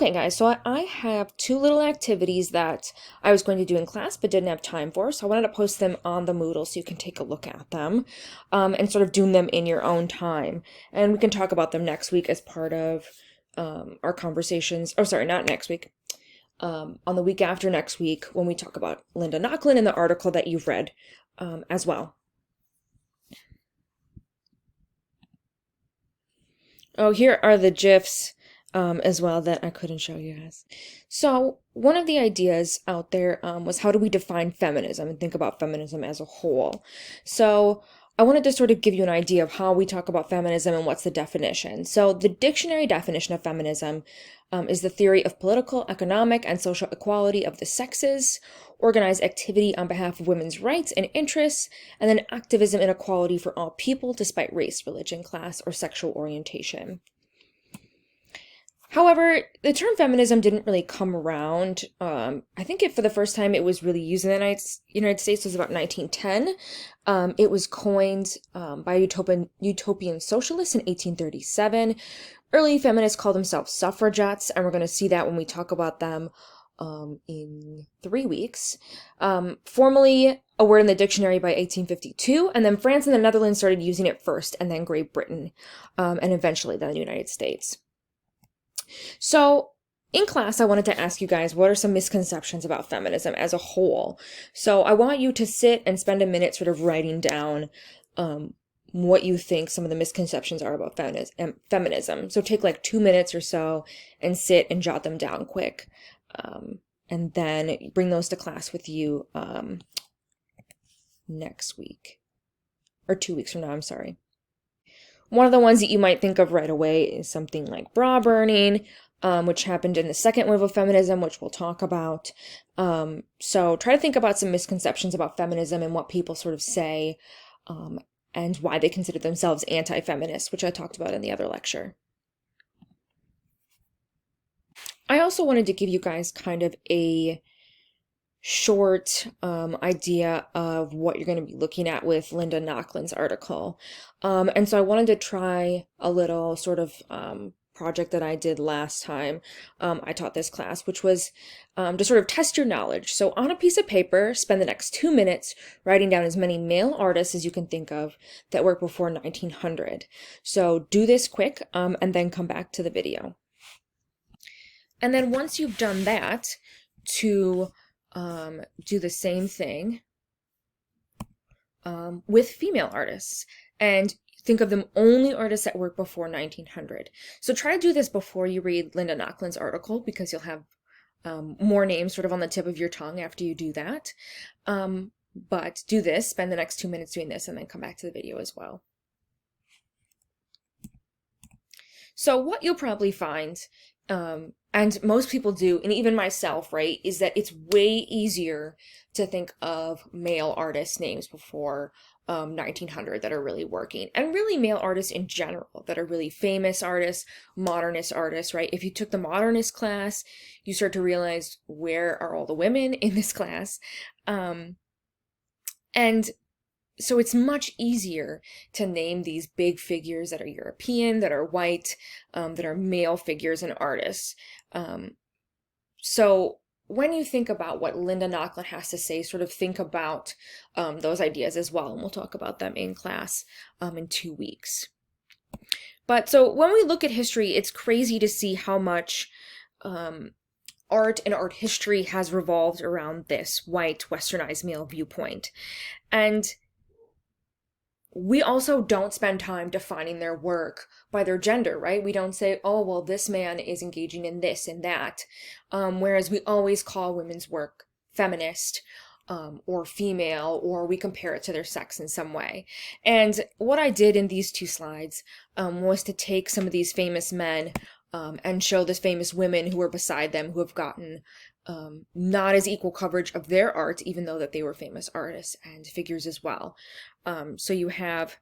Okay, guys, so I have two little activities that I was going to do in class but didn't have time for, so I wanted to post them on the Moodle so you can take a look at them and sort of doing them in your own time. And we can talk about them next week as part of our conversations. Oh, sorry, not next week. On the week after next week when we talk about Linda Nochlin and the article that you've read as well. Oh, here are the GIFs as well that I couldn't show you guys. So one of the ideas out there was how do we define feminism and think about feminism as a whole? So I wanted to sort of give you an idea of how we talk about feminism and what's the definition. So the dictionary definition of feminism is the theory of political, economic, and social equality of the sexes, organized activity on behalf of women's rights and interests, and then activism and equality for all people despite race, religion, class, or sexual orientation. However, the term feminism didn't really come around. I think for the first time it was really used in the United States was about 1910. It was coined by utopian socialists in 1837. Early feminists called themselves suffragettes, and we're going to see that when we talk about them in 3 weeks. Formally a word in the dictionary by 1852, and then France and the Netherlands started using it first, and then Great Britain, and eventually then the United States. So in class, I wanted to ask you guys, what are some misconceptions about feminism as a whole? So I want you to sit and spend a minute sort of writing down what you think some of the misconceptions are about feminism. So take like 2 minutes or so and sit and jot them down quick. And then bring those to class with you next week. Or 2 weeks from now, I'm sorry. One of the ones that you might think of right away is something like bra burning, which happened in the second wave of feminism, which we'll talk about. So try to think about some misconceptions about feminism and what people sort of say, and why they consider themselves anti-feminist, which I talked about in the other lecture. I also wanted to give you guys kind of a short idea of what you're going to be looking at with Linda Nochlin's article. And so I wanted to try a little sort of project that I did last time I taught this class, which was to sort of test your knowledge. So on a piece of paper, spend the next 2 minutes writing down as many male artists as you can think of that worked before 1900. So do this quick and then come back to the video. And then once you've done that, to do the same thing with female artists and think of them only artists that work before 1900. So try to do this before you read Linda Nochlin's article because you'll have more names sort of on the tip of your tongue after you do that. But do this, spend the next 2 minutes doing this, and then come back to the video as well. So what you'll probably find, and most people do, and even myself, right, is that it's way easier to think of male artist names before 1900 that are really working, and really male artists in general that are really famous artists, modernist artists, right? If you took the modernist class, you start to realize, where are all the women in this class? And so it's much easier to name these big figures that are European, that are white, that are male figures and artists. So when you think about what Linda Nochlin has to say, sort of think about those ideas as well, and we'll talk about them in class in 2 weeks. But so when we look at history, it's crazy to see how much art and art history has revolved around this white, westernized male viewpoint. And we also don't spend time defining their work by their gender, right? We don't say, oh, well, this man is engaging in this and that. Whereas we always call women's work feminist or female, or we compare it to their sex in some way. And what I did in these 2 slides was to take some of these famous men and show the famous women who were beside them who have gotten not as equal coverage of their art, even though that they were famous artists and figures as well. So you have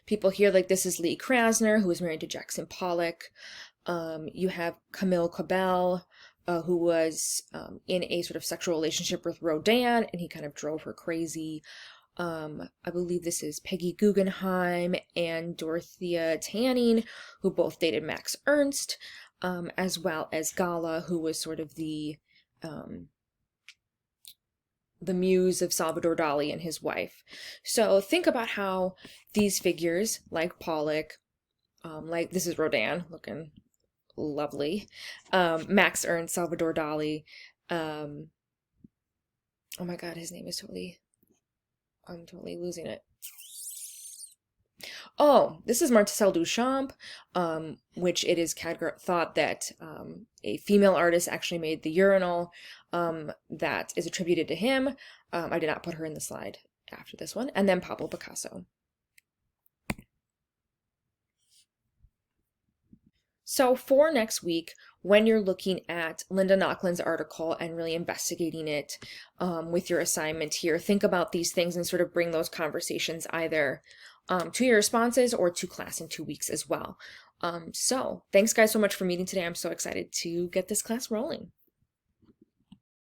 people here like this is Lee Krasner, who was married to Jackson Pollock. You have Camille Cabell, who was in a sort of sexual relationship with Rodin, and he kind of drove her crazy. I believe this is Peggy Guggenheim and Dorothea Tanning, who both dated Max Ernst. as well as Gala, who was sort of um, the muse of Salvador Dali and his wife. So think about how these figures, like Pollock, like this is Rodin looking lovely, Max Ernst, Salvador Dali, oh my God, his name is I'm totally losing it. Oh, this is Marcel Duchamp, which it is thought that a female artist actually made the urinal that is attributed to him. I did not put her in the slide after this one. And then Pablo Picasso. So for next week, when you're looking at Linda Nochlund's article and really investigating it with your assignment here, think about these things and sort of bring those conversations either to your responses or to class in 2 weeks as well. So thanks guys so much for meeting today. I'm so excited to get this class rolling.